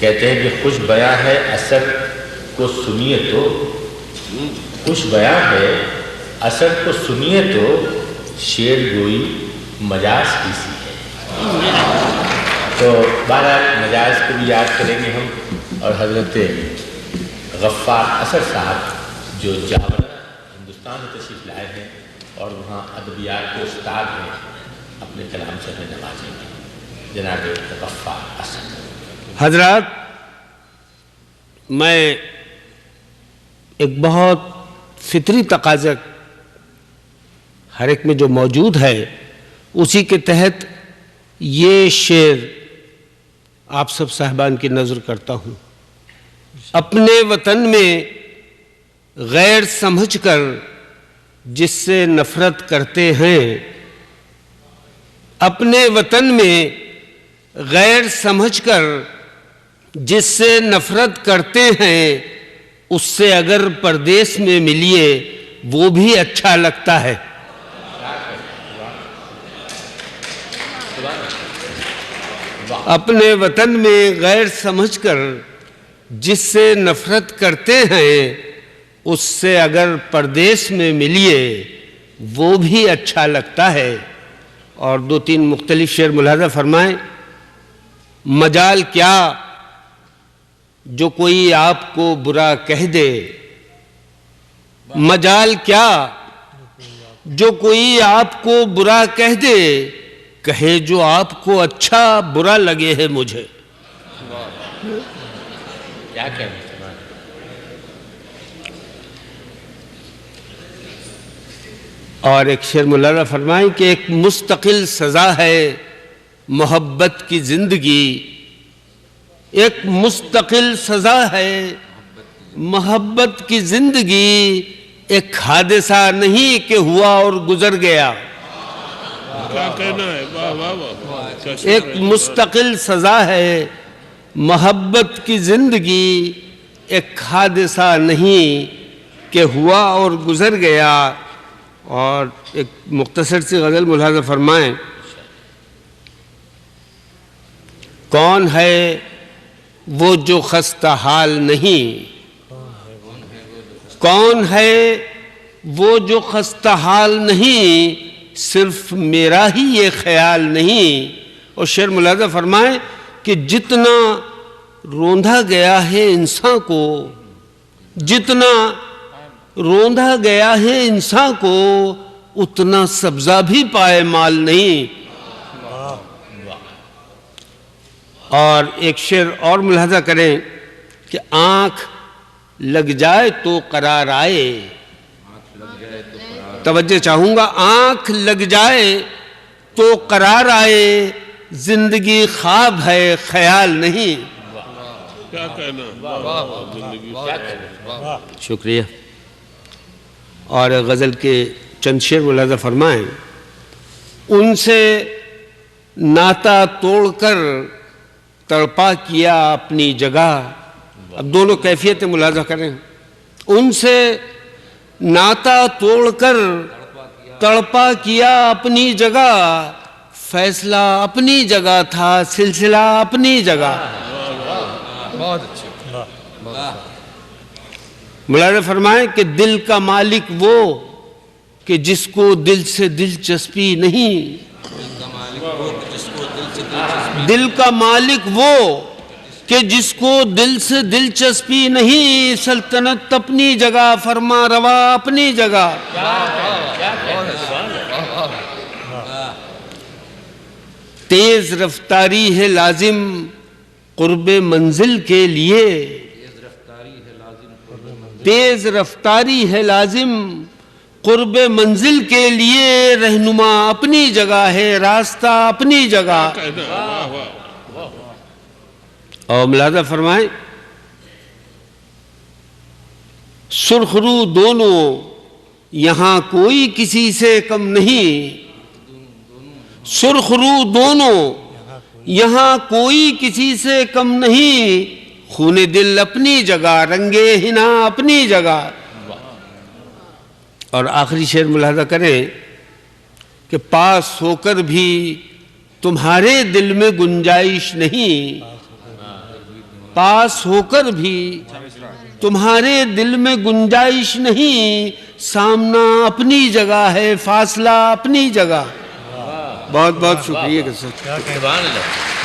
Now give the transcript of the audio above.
کہتے ہیں کہ خوش بیاں ہے اثر کو سنیے تو، خوش بیاں ہے اثر کو سنیے تو، شعر گوئی مجاز کی سی ہے۔ تو بہرحال مجاز کو بھی یاد کریں گے ہم، اور حضرت غفار اثر صاحب جو جاورہ ہندوستان میں تشریف لائے ہیں اور وہاں ادبیات کے استاد ہیں، اپنے کلام سے ہمیں نوازیں گے، جناب غفار اثر۔ حضرات، میں ایک بہت فطری تقاضا ہر ایک میں جو موجود ہے اسی کے تحت یہ شعر آپ سب صاحبان کی نظر کرتا ہوں۔ اپنے وطن میں غیر سمجھ کر جس سے نفرت کرتے ہیں، اپنے وطن میں غیر سمجھ کر جس سے نفرت کرتے ہیں، اس سے اگر پردیس میں ملیے وہ بھی اچھا لگتا ہے۔ اپنے وطن میں غیر سمجھ کر جس سے نفرت کرتے ہیں، اس سے اگر پردیس میں ملیے وہ بھی اچھا لگتا ہے۔ اور دو تین مختلف شعر ملاحظہ فرمائیں۔ مجال کیا جو کوئی آپ کو برا کہہ دے، مجال کیا جو کوئی آپ کو برا کہہ دے، کہے جو آپ کو اچھا برا لگے ہے مجھے۔ کیا کہنا اور ایک شعر ملاحظہ فرمائیں کہ ایک مستقل سزا ہے محبت کی زندگی، ایک مستقل سزا ہے محبت کی زندگی، ایک حادثہ نہیں کہ ہوا اور گزر گیا۔ کیا کہنا ہے؟ واہ واہ واہ۔ ایک مستقل سزا ہے محبت کی زندگی، ایک حادثہ نہیں کہ ہوا اور گزر گیا۔ اور ایک مختصر سی غزل ملاحظہ فرمائیں۔ کون ہے وہ جو خستہ حال نہیں، کون ہے وہ جو خستہ حال نہیں، صرف میرا ہی یہ خیال نہیں۔ اور شعر ملاحظہ فرمائیں کہ جتنا روندا گیا ہے انسان کو، جتنا روندا گیا ہے انسان کو، اتنا سبزہ بھی پائے مال نہیں۔ اور ایک شعر اور ملاحظہ کریں کہ آنکھ لگ جائے تو قرار آئے، توجہ چاہوں گا، آنکھ لگ جائے تو قرار آئے، زندگی خواب ہے خیال نہیں۔ کیا کہنا؟ واہ واہ زندگی، کیا کہنا؟ شکریہ۔ اور غزل کے چند شعر ملاحظہ فرمائیں۔ ان سے ناتا توڑ کر تڑپا کیا اپنی جگہ، اب دونوں کیفیتیں ملاحظہ کریں۔ ان سے ناتا توڑ کر تڑپا کیا اپنی جگہ، فیصلہ اپنی جگہ تھا، سلسلہ اپنی جگہ۔ بہت اچھا۔ ملاحظہ فرمائیں کہ دل کا مالک وہ کہ جس کو دل سے دلچسپی نہیں، دل کا مالک وہ کہ جس کو دل سے دلچسپی نہیں، سلطنت اپنی جگہ، فرما روا اپنی جگہ۔ تیز رفتاری ہے لازم قرب منزل کے لیے، تیز رفتاری ہے لازم قرب منزل کے لیے، رہنما اپنی جگہ ہے، راستہ اپنی جگہ۔ واہ واہ۔ اور ملاحظہ فرمائیں، سرخ رو دونوں یہاں کوئی کسی سے کم نہیں، سرخ رو دونوں یہاں کوئی کسی سے کم نہیں، خون دل اپنی جگہ، رنگ حنا اپنی جگہ۔ اور آخری شعر ملاحظہ کریں کہ پاس ہو کر بھی تمہارے دل میں گنجائش نہیں، پاس ہو کر بھی تمہارے دل میں گنجائش نہیں، سامنا اپنی جگہ ہے، فاصلہ اپنی جگہ۔ بہت بہت شکریہ۔ سبحان اللہ۔